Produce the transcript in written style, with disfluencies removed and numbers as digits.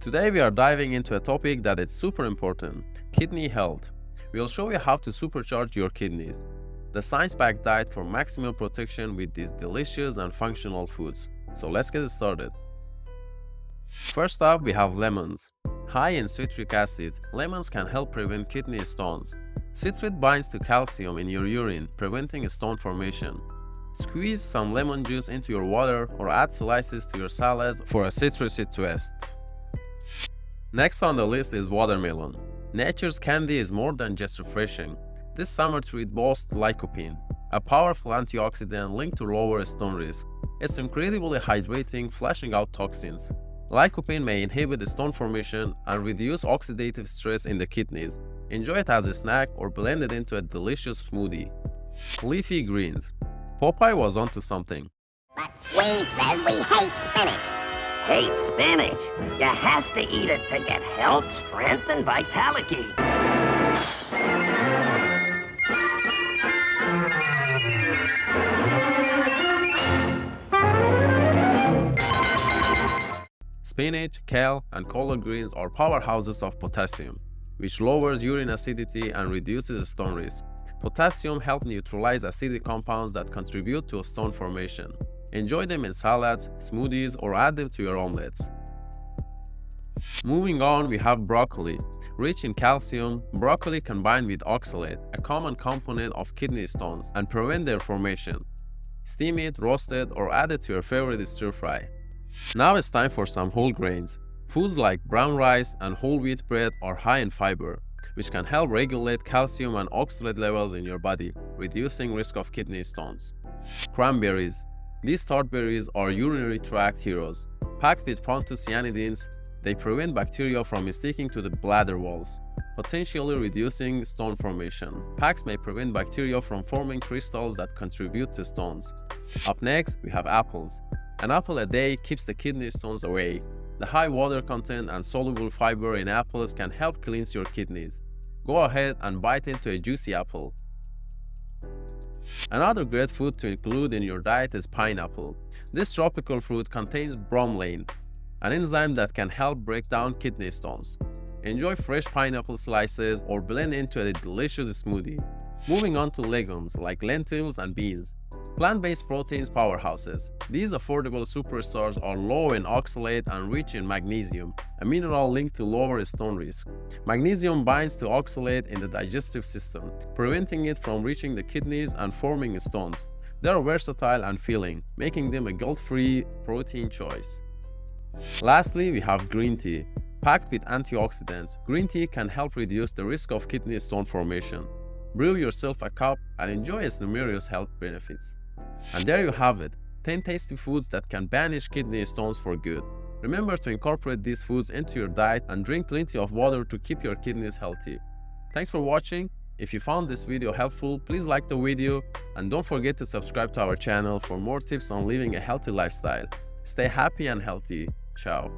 Today we are diving into a topic that is super important, kidney health. We'll show you how to supercharge your kidneys. The science-backed diet for maximum protection with these delicious and functional foods. So let's get started. First up, we have lemons. High in citric acid, lemons can help prevent kidney stones. Citrate binds to calcium in your urine, preventing stone formation. Squeeze some lemon juice into your water or add slices to your salads for a citrusy twist. Next on the list is watermelon. Nature's candy is more than just refreshing. This summer treat boasts lycopene, a powerful antioxidant linked to lower stone risk. It's incredibly hydrating, flushing out toxins. Lycopene may inhibit stone formation and reduce oxidative stress in the kidneys. Enjoy it as a snack or blend it into a delicious smoothie. Leafy greens. Popeye was onto something. But we says we hate spinach. Hate spinach? You has to eat it to get health, strength, and vitality. Spinach, kale, and collard greens are powerhouses of potassium, which lowers urine acidity and reduces stone risk. Potassium helps neutralize acidic compounds that contribute to stone formation. Enjoy them in salads, smoothies, or add them to your omelets. Moving on, we have broccoli. Rich in calcium, broccoli combined with oxalate, a common component of kidney stones, and prevent their formation. Steam it, roast it, or add it to your favorite stir fry. Now it's time for some whole grains. Foods like brown rice and whole wheat bread are high in fiber, which can help regulate calcium and oxalate levels in your body, reducing risk of kidney stones. Cranberries. These tart berries are urinary tract heroes. Packed with proanthocyanidins, they prevent bacteria from sticking to the bladder walls, potentially reducing stone formation. Packs may prevent bacteria from forming crystals that contribute to stones. Up next, we have apples. An apple a day keeps the kidney stones away. The high water content and soluble fiber in apples can help cleanse your kidneys. Go ahead and bite into a juicy apple. Another great food to include in your diet is pineapple. This tropical fruit contains bromelain, an enzyme that can help break down kidney stones. Enjoy fresh pineapple slices or blend into a delicious smoothie. Moving on to legumes like lentils and beans. Plant-based proteins powerhouses. These affordable superstars are low in oxalate and rich in magnesium, a mineral linked to lower stone risk. Magnesium binds to oxalate in the digestive system, preventing it from reaching the kidneys and forming stones. They are versatile and filling, making them a guilt-free protein choice. Lastly, we have green tea. Packed with antioxidants, green tea can help reduce the risk of kidney stone formation. Brew yourself a cup and enjoy its numerous health benefits. And there you have it, 10 tasty foods that can banish kidney stones for good. Remember to incorporate these foods into your diet and drink plenty of water to keep your kidneys healthy. Thanks for watching. If you found this video helpful, please like the video and don't forget to subscribe to our channel for more tips on living a healthy lifestyle. Stay happy and healthy. Ciao.